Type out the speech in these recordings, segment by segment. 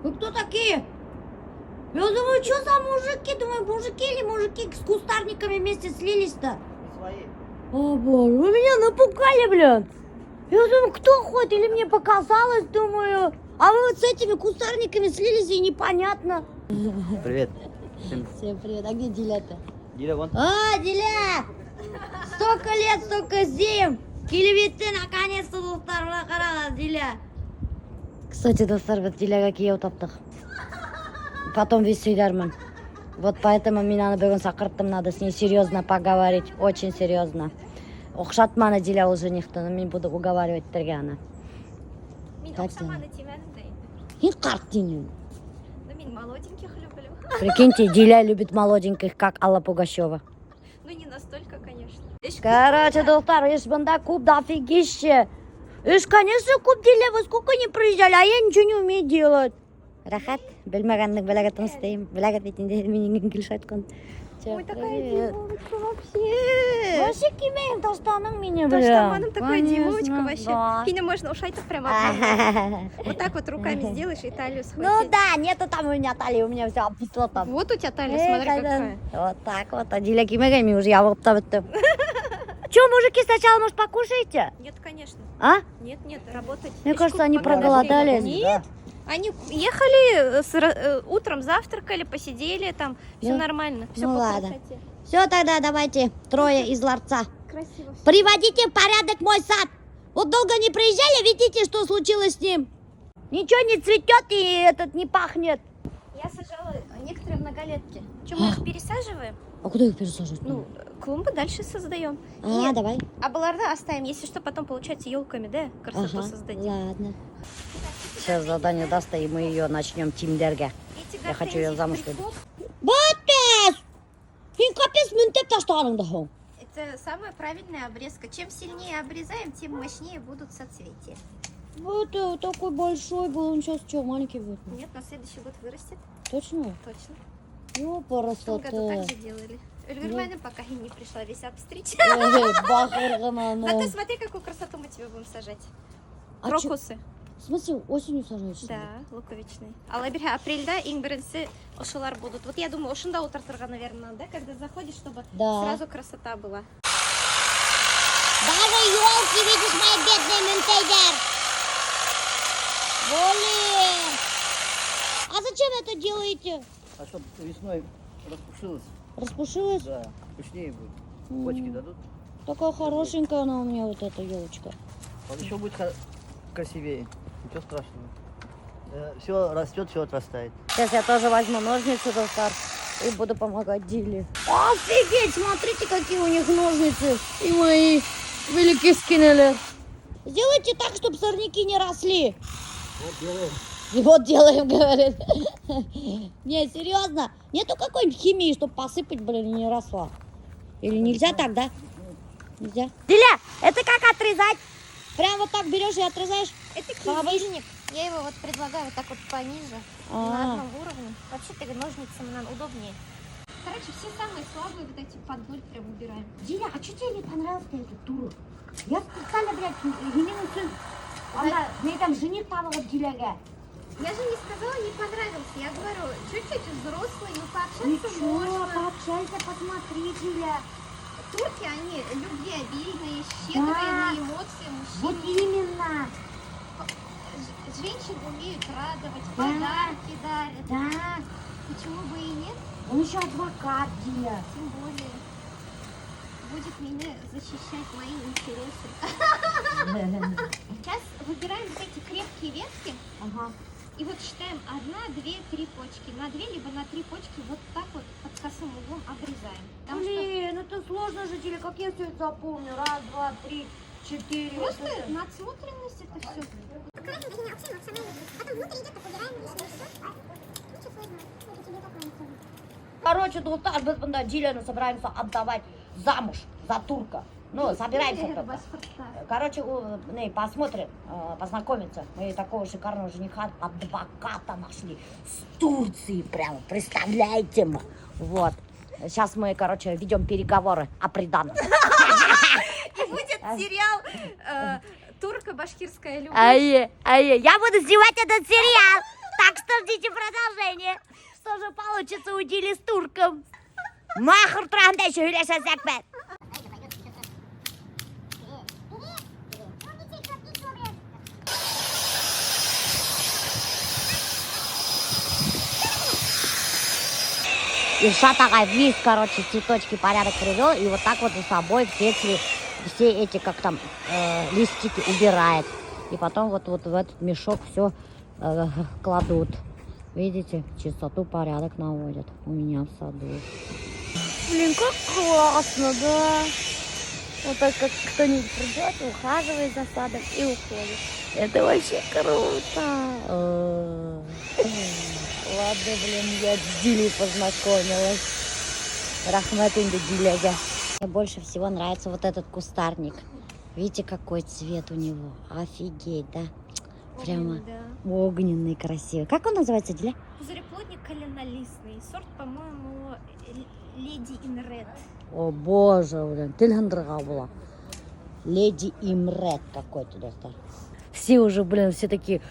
Вы кто такие? Я думаю, что за мужики? Думаю, мужики или мужики с кустарниками вместе слились-то? Свои. О, боже, вы меня напугали, блин. Я думаю, кто ходит? Или мне показалось, думаю. А вы вот с этими кустарниками слились, и непонятно. Привет. Всем привет. А где Диля-то? Диля, вон. А, Диля! Столько лет, столько зим. Келебетте наконец-то достарына қараған, Диля. Кстати, достар, вот Диляға күйеу таптық. Потом весілермін. Вот поэтому меня бүгін шақырттым, надо с ней серьезно поговорить. Очень серьезно. Оқшатманы Диля ол женихті, но мен буду уговаривать Тергана. Мен оқшаманы тимәнімдей. Мен қарт деймін. Но мен молоденьких люблю. Прикиньте, Диля любит молоденьких, как Алла Пугачева. Ну не настолько, конечно. Короче, достар, еш бында куб дофигище. Конечно, куб Диля, вы сколько не проезжали, а я ничего не умею делать. Рахат, білмәгәннең беләгә тыныстайым. Беләгә битендә минең килеш айткан. Ой, такая димовочка вообще. Вообще кимәйем таштаның мине, бля. Таштаманым такая Конечно, димовочка вообще. да. Финя, можно ушать прямо. Вот так вот руками сделаешь и талию Ну схватить. да, нету там у меня талии, у меня все обвисло там. Вот у тебя талия, смотри какая. Вот так вот, а Диля кимәгәми уже я вот там. Че, мужики, сначала, может, покушаете? Нет, конечно. А? Нет, работать. Мне Ишь, кажется, они пока проголодались. Нет. Они ехали, утром завтракали, посидели, там все Ну, нормально, все ну по ладно. красоте. Все, тогда давайте, трое из ларца. Красиво всё. Приводите в порядок мой сад. Вот долго не приезжали, видите, что случилось с ним? Ничего не цветет и этот не пахнет. Я сажала некоторые многолетки. Что, мы их пересаживаем? А куда их пересаживать? Ну, клумбы дальше создаем. давай. А балларда оставим, если что, потом получается елками, да, красоту создадим. Ладно. Сейчас задание даст, и мы ее начнем тимдерге. Я хочу ее замуж выдать. Батес! Сен капец мünтеп таштағаныңды хон. Это самая правильная обрезка. Чем сильнее обрезаем, тем мощнее будут соцветия. Вот такой большой был, он сейчас что, маленький будет? Нет, на следующий год вырастет. Точно? Точно. Ну, В том году так красота. же делали. Ульгермайна пока и не пришла весь обстричь. Бахыргана, Зато ну. смотри, какую красоту мы тебе будем сажать. А чё- Крокусы. В смысле, осенью сажаешь? что ли? Да, луковичные. А лабирга апрельда ең бірінші ошылар будут. Вот я думаю, ошында отыртырға, наверное, надо, да, когда заходишь, чтобы Да. сразу красота была. Даже елки, видишь, мои бедные мюнтейдер. Блин. А зачем это делаете? А чтобы весной распушилось, Распушилась? да, пышнее будет. М. Почки дадут. Такая хорошенькая она у меня, вот эта елочка. Вот еще будет красивее. Ничего страшного. Все растет, все отрастает. Сейчас я тоже возьму ножницы, достар, и буду помогать Диле. Офигеть, смотрите, какие у них ножницы. И мои великие скиннели. Сделайте так, чтобы сорняки не росли. Вот делаем. И вот делаем, говорит. Не, серьезно? Нету какой-нибудь химии, чтобы посыпать, блин, и не росла? Или нельзя так, да? Нельзя. Диля, это как отрезать? Прям вот так берешь и отрезаешь? Это Хаваешь? кизильник. Я его вот предлагаю вот так вот пониже, А. на одном уровне. Вообще-то ножницами нам удобнее. Короче, все самые слабые вот эти под ноль прям убираем. Диля, а что тебе не понравился этот турок? Я специально, блядь, Елену сын. Она, мне там жених вот Диляга. Я же не сказала, не понравился. Я говорю, чуть-чуть взрослый, ну пообщаться Ничего, можно. пообщайся, посмотри, Диля. Турки, они любвеобильные, щедрые Да. на эмоции, Вот мужчины. именно. Женщин умеют радовать, Да. подарки дарят. Да. Почему бы и нет? Он еще адвокат, Диля. Тем более будет меня защищать мои интересы. Сейчас выбираем вот эти крепкие ветки Ага. и вот считаем 1, 2, 3 почки. На 2 либо на 3 почки вот так вот под косым углом обрезаем. Потому что Блин, это сложно же, Диля, как я все это запомню? 1, 2, 3, 4. просто надсмотренность это все. Короче, достар, біз бұнда Диляны собираемся отдавать замуж за турка. Ну, собираемся только. Короче, посмотрим, познакомиться. Мы такого шикарного жениха, адвоката нашли. С Турции прямо, представляете? Вот. Сейчас мы, короче, ведем переговоры о приданом. И будет сериал Турко-башкирская любовь. Я буду снимать этот сериал. Так что ждите продолжение. Что же получится у Дили с турком? Махр тұрғанда сөйлесесек бе? Ильшат ағай весь, короче, цветочки порядок привел, и вот так вот за собой все эти, как там, листики убирает. И потом вот в этот мешок все кладут. Видите, чистоту, порядок наводят у меня в саду. Блин, как классно, да? Вот так как кто-нибудь придет, ухаживает за садом и уходит. Это вообще круто. Ладно, блин, я с Дилей познакомилась. Рахматинда Диляга. Мне больше всего нравится вот этот кустарник. Видите, какой цвет у него? Офигеть, да? Прямо огненный, красивый. Как он называется, Диля? Пузыреплодник коленолистный. Сорт, по-моему, Леди ин Ред. О боже, блин, тильгандырға была. Леди Имред какой-то, достар. Все уже, блин, все такие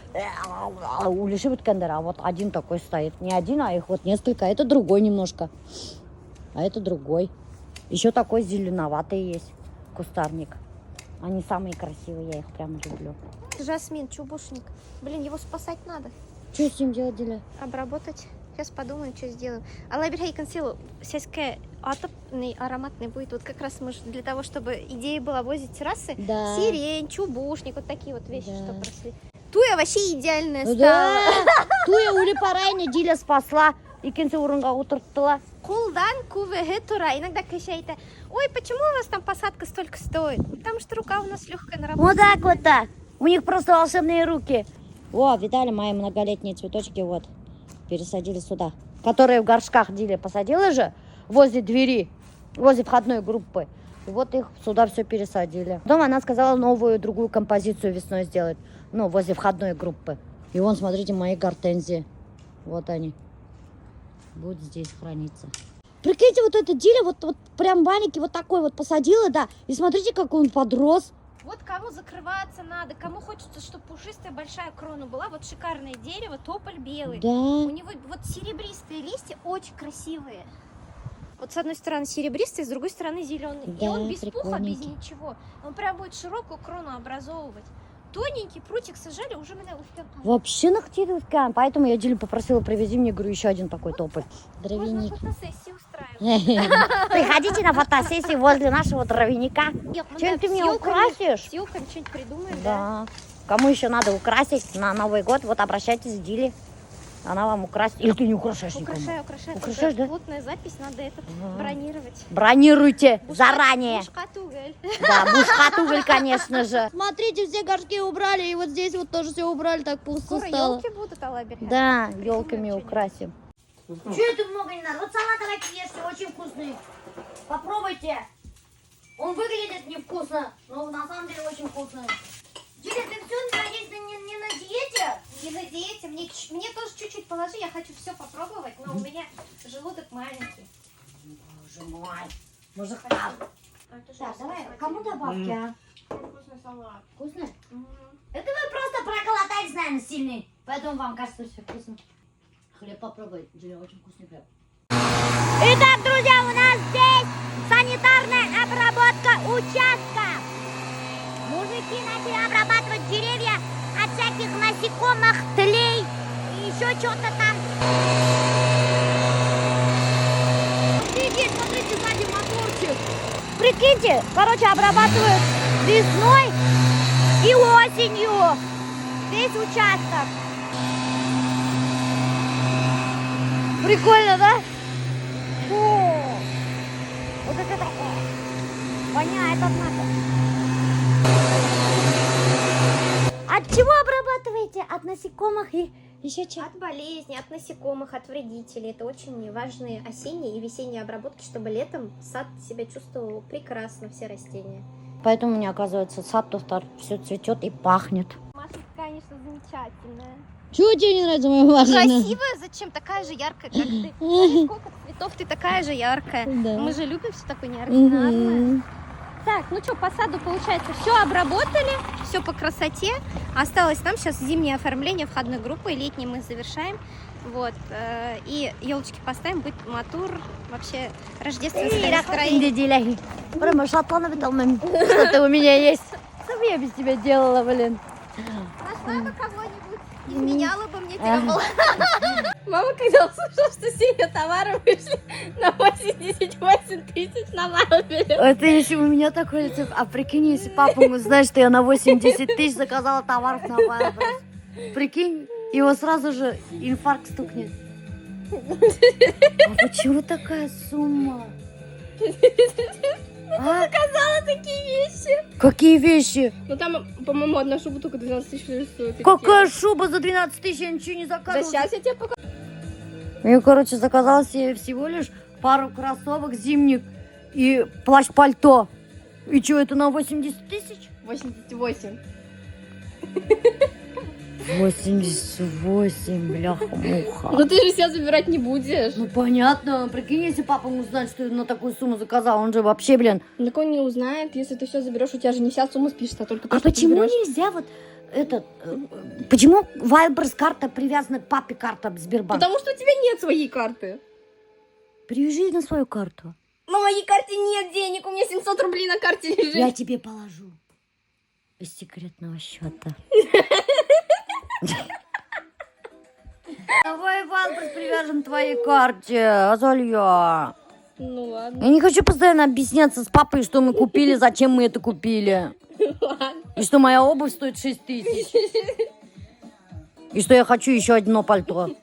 улеши біткендер, а вот один такой стоит. Не один, а их вот несколько. Это другой немножко. А это другой. Еще такой зеленоватый есть кустарник. Они самые красивые, я их прям люблю. Жасмин, чубушник. Блин, его спасать надо. Что с ним делать, Диля? Обработать. Сейчас подумаем, что сделаем. Алла берхай консилу, сельская атопный ароматный будет. Вот как раз мы для того, чтобы идея была возить террасы. Да. Сирень, чубушник, вот такие вот вещи, Да. что росли. Туя вообще идеальная стала. Да. Туя ули парайны Диля спасла. Икенсе урынға отырттыла. Кулдан кувеге тура. Иногда качает. Ой, почему у вас там посадка столько стоит? Потому что рука у нас легкая на работе. Вот так вот так. У них просто волшебные руки. О, видали мои многолетние цветочки, вот. Пересадили сюда. Которые в горшках Диля посадила же возле двери, возле входной группы. И вот их сюда все пересадили. Потом она сказала новую, другую композицию весной сделать. Ну, возле входной группы. И вон, смотрите, мои гортензии. Вот они. Будут здесь храниться. Прикиньте, вот это Диля, вот прям маленький, вот такой вот посадила, да. И смотрите, как он подрос. Вот кому закрываться надо, кому хочется, чтобы пушистая большая крона была. Вот шикарное дерево, тополь белый. Да. У него вот серебристые листья, очень красивые. Вот с одной стороны серебристый, с другой стороны зеленый. И Да, он без пуха, без прикольненький. ничего. Он прям будет широкую крону образовывать. Тоненький прутик сажали, уже меня успел. Вообще нахтирывать. Поэтому я Дилю попросила, привези мне, говорю, еще один такой тополь. Можно Дровяники. фотосессию устраивать. Приходите на фотосессию возле нашего дровяника. Чем ты меня украсишь? С елками что-нибудь придумаем, да? Да. Кому еще надо украсить на Новый год, вот обращайтесь к Диле. Она вам украсит. Или ты не украшаешь никому? Украшаю. Украшаешь, да? Плотная запись, надо этот бронировать. Бронируйте заранее. Бушкатугель. Да, бушкатугель, конечно же. Смотрите, все горшки убрали, и вот здесь вот тоже все убрали, так пусто Скоро стало. елки будут, Алабер. Да, елками украсим. Че это много не надо? Вот салат давайте ешьте, очень вкусный. Попробуйте. Он выглядит невкусно, но на самом деле очень вкусный. Диля, ты все, надеюсь, не на диете? Не на диете, мне тоже чуть-чуть положи, я хочу все попробовать, но у меня желудок маленький. Боже мой. Мужикам. Так, давай, кому добавки, а? Вкусный салат. Вкусно? Это вы просто проголодались, наверное, сильный. Поэтому вам кажется, что все вкусно. Хлеб попробуй, Диля, очень вкусный хлеб. Итак, друзья, у нас здесь санитарная обработка участка. Мужики начали обрабатывать деревья от всяких насекомых, тлей и еще что-то там. Офигеть, смотрите, сзади моторчик. Прикиньте, короче, обрабатывают весной и осенью весь участок. Прикольно, да? Фу. Вот это такое. Воняет, однако. От чего обрабатываете? От насекомых и еще чего? От болезней, от насекомых, от вредителей. Это очень важные осенние и весенние обработки, чтобы летом сад себя чувствовал прекрасно, все растения. Поэтому мне оказывается, сад тут все цветет и пахнет. Машенька, конечно, замечательная. Чего тебе не нравится моя машина? Красивая, зачем такая же яркая, как ты? Смотри, сколько цветов, ты такая же яркая. Да. Мы же любим все такое неординарное. Так, ну что, по саду, получается, все обработали, все по красоте. Осталось нам сейчас зимнее оформление входной группы, летний мы завершаем. Вот, и елочки поставим, будет матур, вообще рождественское настроение. Диляги. Прямо шатлана видал, что ты у меня есть. Что бы я без тебя делала, блин? Нашла бы кого-нибудь, изменяла бы мне тему. Мама, когда услышала, что все ее товары вышли на 88 тысяч на Вайлдберрис. Это если у меня такое лицо. А прикинь, если папа узнает, что я на 80 тысяч заказала товаров на Wildberries. Прикинь, его сразу же инфаркт стукнет. А почему такая сумма? А? Заказала такие вещи. Какие вещи? Ну там, по-моему, одна шуба только 12 тысяч стоит. Какая шуба за 12 тысяч? Я ничего не Да заказывала. сейчас я тебе покажу. Я, короче, заказала себе всего лишь пару кроссовок зимних и плащ-пальто. И что, это на 80 тысяч? 88. 88, бляха-муха. Ну ты же себя забирать не будешь. Ну понятно, прикинь, если папа узнает, что ты на такую сумму заказал, он же вообще, блин. Так он не узнает, если ты все заберешь, у тебя же не вся сумма спишется, а только то, А что ты почему заберешь. нельзя вот этот, почему Wildberries карта привязана к папе карта Сбербанка? Потому что у тебя нет своей карты. Привяжи на свою карту. На моей карте нет денег, у меня 700 рублей на карте лежит. Я тебе положу из секретного счета. Давай Wildberries привяжем к твоей карте, Азалия. Ну ладно. Я не хочу постоянно объясняться с папой, что мы купили, зачем мы это купили. Ладно. И что моя обувь стоит 6 тысяч. И что я хочу еще одно пальто.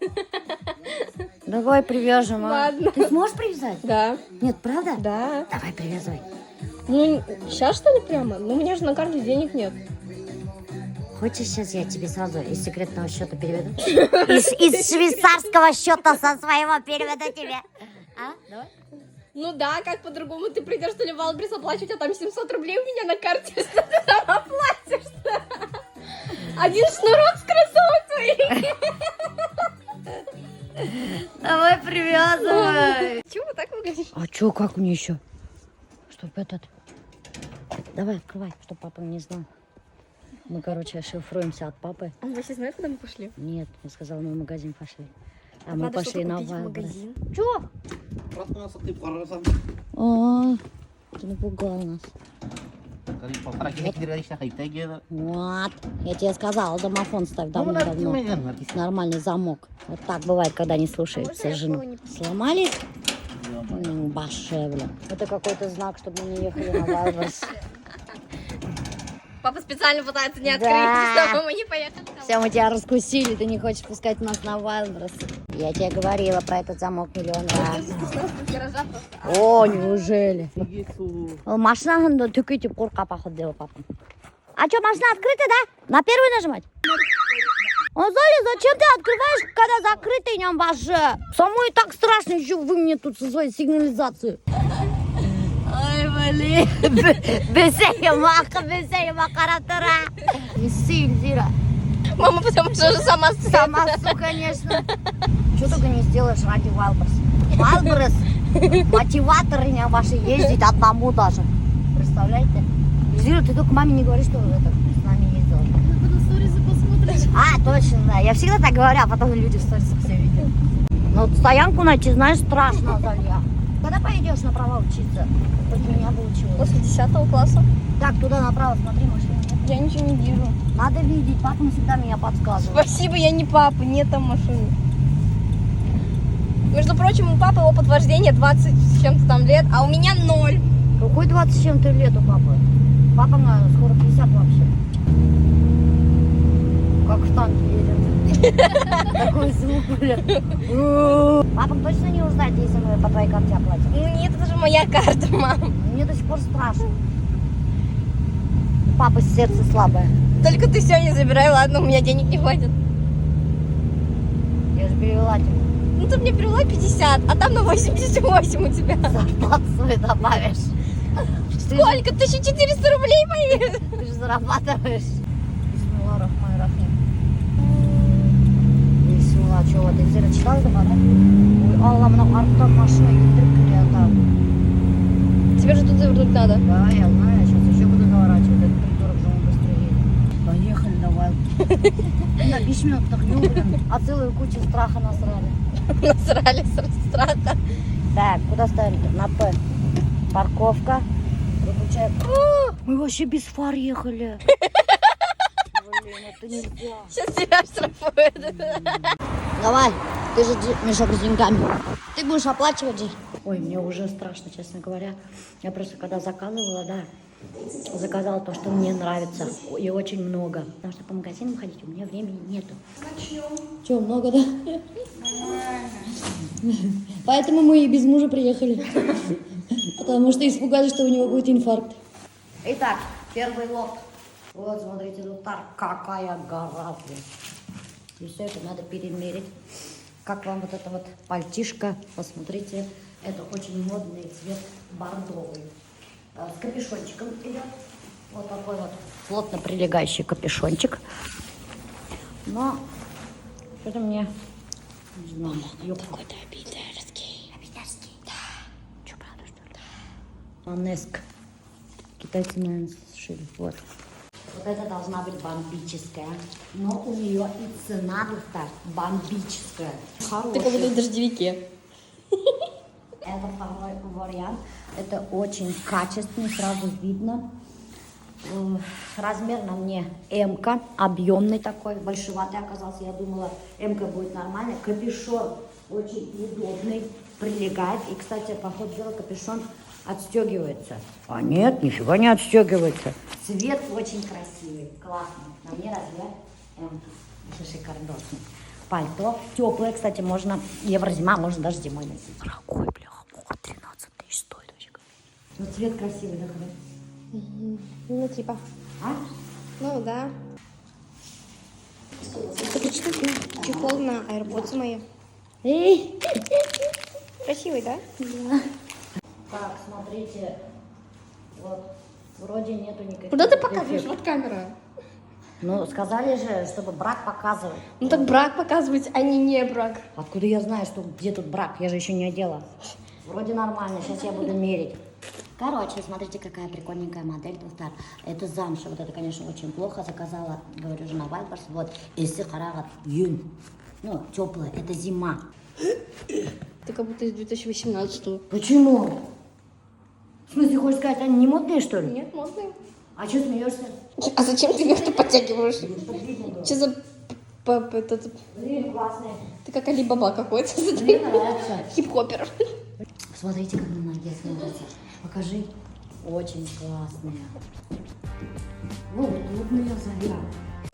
Давай привяжем, а? Ладно. Ты сможешь привязать? Да. Нет, правда? Да. Давай привязывай. Ну, сейчас что ли прямо? Ну, у меня же на карте денег нет. Хочешь, сейчас я тебе сразу из секретного счета переведу? Из швейцарского счета со своего переведу тебе. А? Давай. Ну да, как по-другому ты придешь, что ли, в Wildberries оплачивать, а там 700 рублей у меня на карте, что ты сама платишь? Один шнурок с кроссовок твоих. Давай привязывай. Чего вы так выглядишь? А чё, как мне еще? Чтоб этот... Давай, открывай, чтоб папа не знал. Мы, короче, шифруемся от папы. Он вообще знает, куда мы пошли? Нет, я сказала, мы в магазин пошли. А мы Надо пошли что-то на купить в Wildberries. магазин. Чё? Проснулся ты порозом. О, ты напугал нас. Вот. Я тебе сказала, домофон ставь давно. Нормальный замок. Вот так бывает, когда не слушаются жену. Сломали? Баше, блин. Это какой-то знак, чтобы мы не ехали на Wildberries. Папа специально пытается не Да. открыть, чтобы мы не поехали. Все, мы тебя раскусили, ты не хочешь пускать нас на Wildberries. Я тебе говорила про этот замок миллион раз. Гаража просто. О, неужели? Машина тюкайте курка, походу, делал папа. А что, машина открыта, да? На первый нажимать? Азалия, зачем ты открываешь, когда закрытый нем ваше? Самой так страшно, еще вы мне тут со своей сигнализацией. Ой, блин. Бесея макаратара. Зира. Мама, потому что уже сама Сама, конечно. Что только не сделаешь ради Wildberries. Wildberries, мотиваторы не ваши ездить одному даже. Представляете? Зира, ты только маме не говори, что это с нами ездила. Потом сторизы посмотришь. А, точно, да. Я всегда так говорю, а потом люди в сторисах все видят. Но вот стоянку найти, знаешь, страшно, Азалия. Когда поедешь на права учиться? Хоть меня бы училась. После 10 класса? Так, туда направо смотри, машина нет. Я ничего не вижу. Надо видеть, папа всегда меня подсказывает. Спасибо, я не папа, нет там машины. Между прочим, у папы опыт вождения 20 с чем-то там лет, а у меня 0. Какой 20 с чем-то лет у папы? Папа, наверное, скоро 50 вообще. Как в танке едет. Такой звук, блядь. Папа точно не узнает, если мы по твоей карте оплатим. Ну нет, это же моя карта, мам. Мне до сих пор страшно. У папы сердце слабое. Только ты сегодня забирай, ладно, у меня денег не хватит. Я же перевела тебе. Ну ты мне перевела 50, а там на 88 у тебя. Зарплату свою добавишь. Сколько? 1400 рублей мои. Ты же зарабатываешь. Бисмиллахир-рахманир-рахим. Бисмилlah, что вот, ты читал это, да? Ой, Алла, мына арттан машина келтіріп келе жатыр. тебе же тут завернуть надо. Да, я знаю, сейчас еще буду заворачивать. Этот придурок же он быстрее едет. Поехали, давай. На 5 минут вдохнем, блин. А целую кучу страха насрали. Насрали с страха. Так, куда ставим? На П. Парковка. Выключаем. О, мы вообще без фар ехали. Блин, это нельзя. Сейчас тебя штрафуют. Давай, ты же мешок с деньгами. Ты будешь оплачивать же. Ой, мне уже страшно, честно говоря. Я просто когда заказывала, да, заказала то, что мне нравится. И очень много. Потому что по магазинам ходить у меня времени нету. Че, много, да? Поэтому мы и без мужа приехали. Потому что испугались, что у него будет инфаркт. Итак, первый лот. Вот, смотрите, тут какая гора, блин. И все это надо перемерить. Как вам вот эта вот пальтишка? Посмотрите, это очень модный цвет бордовый. С капюшончиком идет. Вот такой вот плотно прилегающий капюшончик. Но что-то мне... Не знаю, какой-то обидерский. Обидерский? Да. Че, правда, что ли? Да. Манеск. Китайцы, наверное, сшили. Вот. Вот это должна быть бомбическая. Но у нее и цена будет бомбическая. Хорошая. Ты как будто в дождевике. Это второй вариант. Это очень качественный, сразу видно. Размер на мне М-ка, объемный такой, большеватый оказался. Я думала, М-ка будет нормально. Капюшон очень удобный, прилегает. И, кстати, по ходу дела капюшон отстегивается. А нет, нифига не отстегивается. Цвет очень красивый, классный. На мне размер М-ка. Еще шикардосный. Пальто теплое, кстати, можно, еврозима, можно даже зимой носить. Дорогой, бляха, 13 тысяч стоит вообще. Ну, цвет красивый, да, хрен? Ну, типа. А? Ну, да. Это почти чехол на AirPods мои. Эй! Красивый, да? Да. Так, смотрите. Вот. Вроде нету никаких... Куда ты показываешь? дефектов. Вот камера. Ну, сказали же, чтобы брак показывать. Ну так брак показывать, а не брак. Откуда я знаю, что где тут брак? Я же еще не одела. Вроде нормально, сейчас я буду мерить. Короче, смотрите, какая прикольненькая модель. Это замша. Вот это, конечно, очень плохо. Заказала, говорю же, на Вайлберс. Вот, Иси Харагат Юн. Ну, теплая, это зима. Ты как будто из 2018-го. Почему? В смысле, хочешь сказать, они не модные, что ли? Нет, модный. А что смеешься? А зачем ты их подтягиваешь? Что за... Блин, классные. Ты как Али-Баба какой-то. Мне нравится. Хип-хоппер. Смотрите, как на ноге смотрится. Покажи. Очень классные. Ну, удобные завя.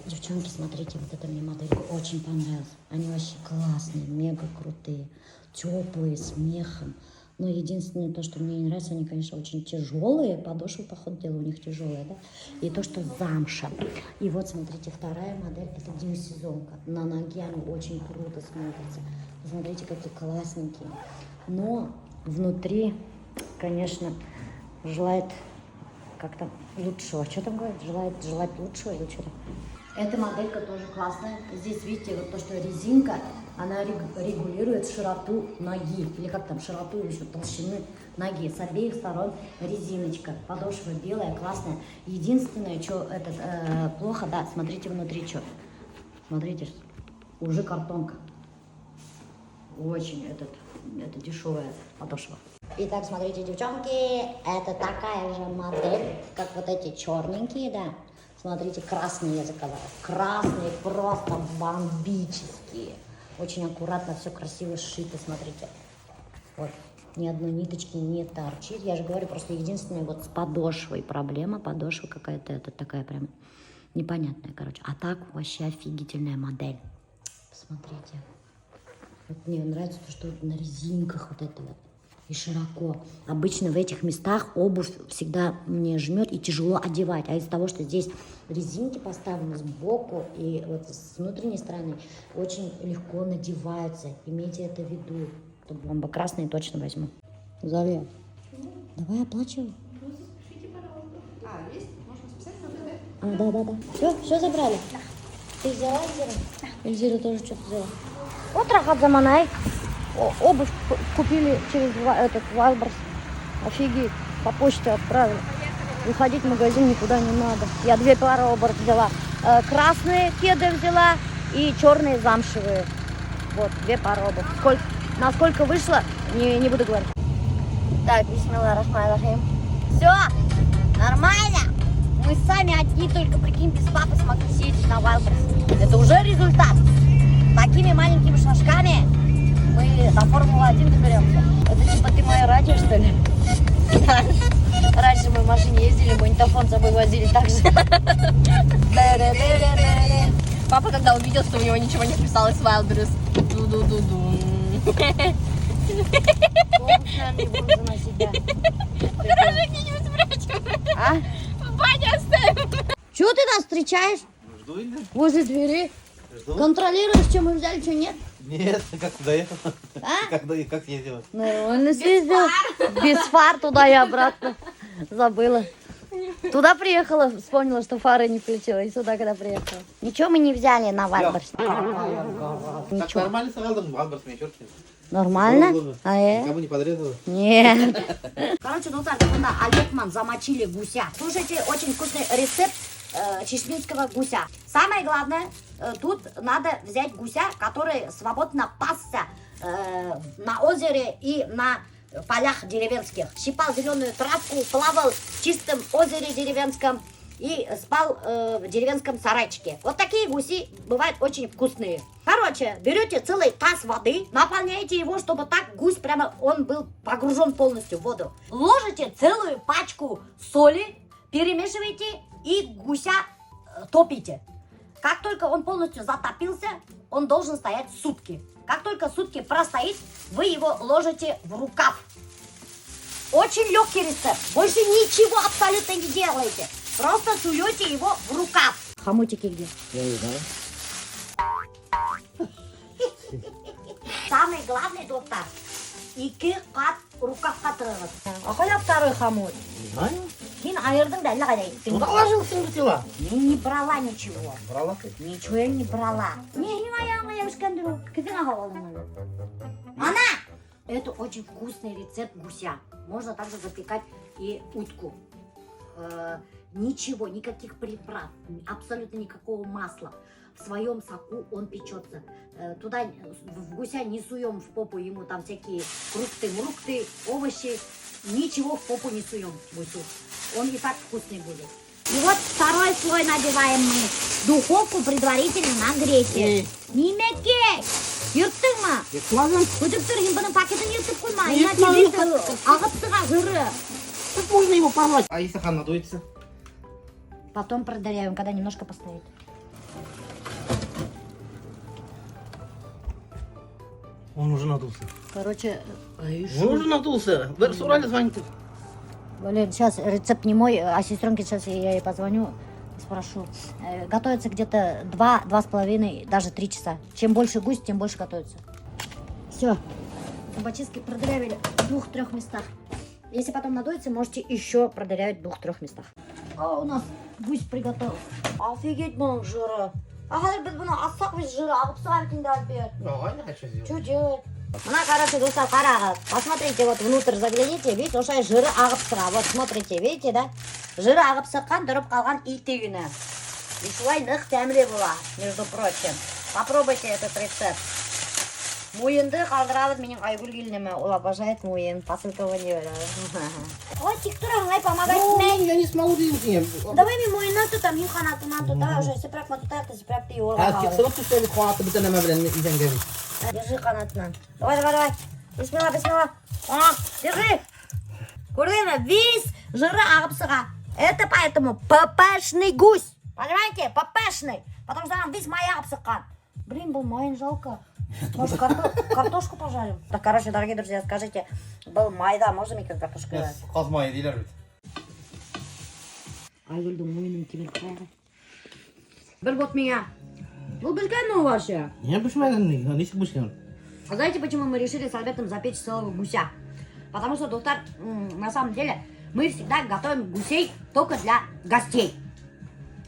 Девчонки, смотрите, вот эта мне моделька очень понравилась. Они вообще классные, мега крутые, теплые, с мехом. Но единственное, то, что мне не нравится, они, конечно, очень тяжелые. Подошвы, по ходу дела, у них тяжелые, да? И то, что замша. И вот, смотрите, вторая модель, это демисезонка. На ноге она очень круто смотрится. Смотрите, какие классненькие. Но внутри, конечно, желает как-то лучшего. Что там говорят? Желает лучшего или что-то? Эта моделька тоже классная. Здесь, видите, вот то, что резинка, она регулирует широту ноги. Или как там, широту или еще толщины ноги. С обеих сторон резиночка. Подошва белая, классная. Единственное, что плохо, да, смотрите внутри, что. Смотрите, уже картонка. Очень это дешевая подошва. Итак, смотрите, девчонки, это такая же модель, как вот эти черненькие, да. Смотрите, красные я заказала. Красные просто бомбические. Очень аккуратно, все красиво сшито, смотрите. Вот, ни одной ниточки не торчит. Я же говорю, просто единственное, вот с подошвой проблема. Подошва какая-то, это такая прям непонятная, короче. А так вообще офигительная модель. Посмотрите. Вот мне нравится то, что на резинках вот это вот. И широко. Обычно в этих местах обувь всегда мне жмет и тяжело одевать. А из-за того, что здесь резинки поставлены сбоку и вот с внутренней стороны, очень легко надеваются. Имейте это в виду. Бомба красная точно возьму. Зале. Давай оплачивай. Да. Все забрали? Да. Ты взяла Эльзира? Да. Эльзира тоже что-то взяла. Вот Рахат Заманай. Обувь купили через этот Wildberries. Офигеть. по почте отправили. Выходить в магазин никуда не надо. Я 2 пары оборот взяла. Красные кеды взяла и черные замшевые. Вот, 2 пары обуви. Насколько вышло, не буду говорить. Так, бисмиллахир-рахманир-рахим. Все, нормально. Мы сами одни, только прикинь, без папы смогли съездить на Wildberries. Это уже результат. Такими маленькими шажками мы до Формулы-1 доберемся. Это типа ты мое радио, что ли? Раньше мы в машине ездили, магнитофон с собой возили так же. Папа, когда увидел, что у него ничего не вписалось в Wildberries. Ду-ду-ду-ду. Не буду заносить, да. Гаражи где-нибудь спрячем. А? В бане оставим. Чего ты нас встречаешь? Жду или? Возле двери. Жду? Контролируешь, что мы взяли, что нет? Нет, как туда ехал? А? Как ездила? Нормально съездил. Без фар туда и обратно. Забыла. Туда приехала, вспомнила, что фары не включила. И сюда, когда приехала. Ничего мы не взяли на Wildberries. Так нормально сразу, Wildberries мне черт нет. Нормально? А Никому не подрезала? Нет. Короче, бunda Олегман замочили гуся. Слушайте, очень вкусный рецепт чешминского гуся. Самое главное, тут надо взять гуся, который свободно пасся на озере и на полях деревенских. Щипал зеленую травку, плавал в чистом озере деревенском и спал в деревенском сарайчике. Вот такие гуси бывают очень вкусные. Короче, берете целый таз воды, наполняете его, чтобы так гусь прямо, он был погружен полностью в воду. Ложите целую пачку соли, перемешиваете и гуся топите. Как только он полностью затопился, он должен стоять сутки. Как только сутки простоит, вы его ложите в рукав. Очень легкий рецепт. Больше ничего абсолютно не делаете. Просто суете его в рукав. Хомутики где? Я не знаю. Самый главный, доктор, iki kat рукавқа тырығыз. А қайда второй хомут? Не знаю. Сен айырдың да әлі қайда? Куда ложился в тела? Мен не брала ничего. Брала ты? Ничего я не брала. Не аяғыңа ябышқан дұру. Кізің ағал алдың. Ана! Это очень вкусный рецепт гуся. Можно также запекать и утку. Ничего, никаких приправ, абсолютно никакого масла. В своем соку он печется. Туда в гуся не суем в попу ему там всякие фрукты, овощи. Ничего в попу не суем гусю. Он и так вкусный будет. И вот второй слой надеваем мы. Духовку предварительно нагреть. Немеке! Йырттың ма? Yıkmadın. Көтіп тұр, бұның пакетін ертіп қойма. Иначе ағып тұға жыры. Как можно его порвать? А если хан надуется? Потом продыряем, когда немножко постоит. Он уже надулся. Короче, Он уже надулся. В Урале звонит. блин, сейчас рецепт не мой, а сестренке сейчас я ей позвоню, спрошу. Готовится где-то 2,5, даже 3 часа. Чем больше гусь, тем больше готовится. Все. Зубочистки продырявили в 2-3 местах. Если потом надуется, можете еще продырявить в 2-3 местах. А у нас гусь приготовился. Офигеть, бұның жыры. А қазір біз бұны ассақ біз жыры ағып сағаркин да бер. Давай, я хочу сделать. Что делать? Мына, короче, достар, қарағыз. Посмотрите, вот внутрь загляните, видите, ошай жыры ағып сыға. Вот, смотрите, видите, да? Жыры ағып сыққан, тұрып қалған итегіні. И шулай нық тәмле бола, между прочим. Попробуйте этот рецепт. Мойынды қалдырабыз, менің Айгүл келінеме. Ол обожает мойын, посылкование береді. Ой, тек тұр, аңай помогать мен. Я не смогу делать. Давай мен мойыннан тұтам, мен қанатынан тұта, уже сепрак ма тұтар, сепрак ты орға қалды. Сырып түшелі қуаты бітін әмә білен изен кәбіз. Держи канатынан. Давай. Бисмилла. Держи. Көрдіңіз, весь жыры ағып сыға. Это поэтому ППшный гусь. Понимаете? ППшный. Потому что там весь май ағып сыққан. Блин, был майын жалко. Может, картошку пожарим? Так, короче, дорогие друзья, скажите, был майда, можно мне как картошку делать? Қазмайы дейлер бит. Айгүлдің мойнын кемел қайғы. Бір год меня. Вы бышкан ну вообще? Я бішмәген, несік бішкен? А знаете, почему мы решили с Альбертом запечь целого гуся? Потому что, доктор, на самом деле, мы всегда готовим гусей только для гостей.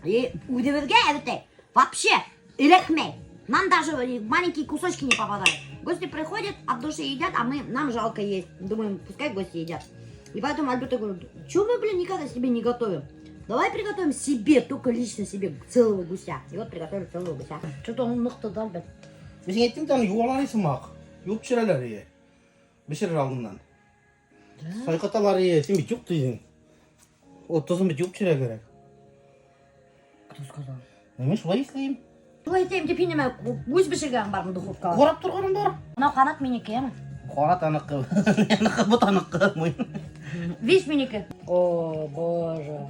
И удивительно, это вообще илехмей. Нам даже маленькие кусочки не попадают. Гости приходят, от души едят, а нам жалко есть. Думаем, пускай гости едят. И поэтому Альберту говорю, что мы, блин, никогда себе не готовим? Давай приготовим себе, только лично себе, целого гуся. И вот приготовили целого гуся. Что-то он мықты, да, Альберт? Bizim ettim tane yuvalanıysa mak. Yok pişirirler ye. Pişirir aldığından. Saykatalar ye. Sen bir çok diyeceksin. Otuzun bir çok pişirir gerek. Кто сказал? Neymiş vay isteyeyim. Ой, тем типа не знаю, гусь пішірген бар духовка. Korap durganım var. Мынау қанат менікі, ема? Kora tanıkkı. Yanıkkı bu tanıkkı. Видишь менікі? О, боже.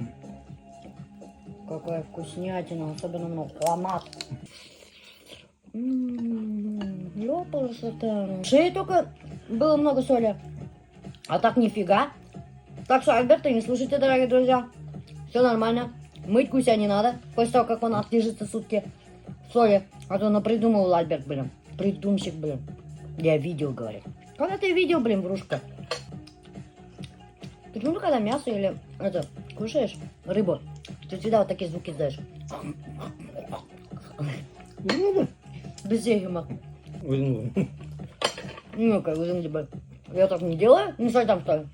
Какая вкуснятина, особенно много қанат. Ёпалась-то. Шее только было много соли. А так нифига. Так что, Альберта, не слушайте, дорогие друзья. Все нормально. Мыть гуся не надо. После того, как он отлежится сутки в соли. А то напридумывал Альберт, блин. Придумщик, блин. Я видел, говорит. Когда ты видел, блин, врушка? Почему ты когда мясо или это кушаешь рыбу, ты всегда вот такие звуки издаешь? Без егема. Ну-ка, вы знаете, я так не делаю? Не соль там, что ли?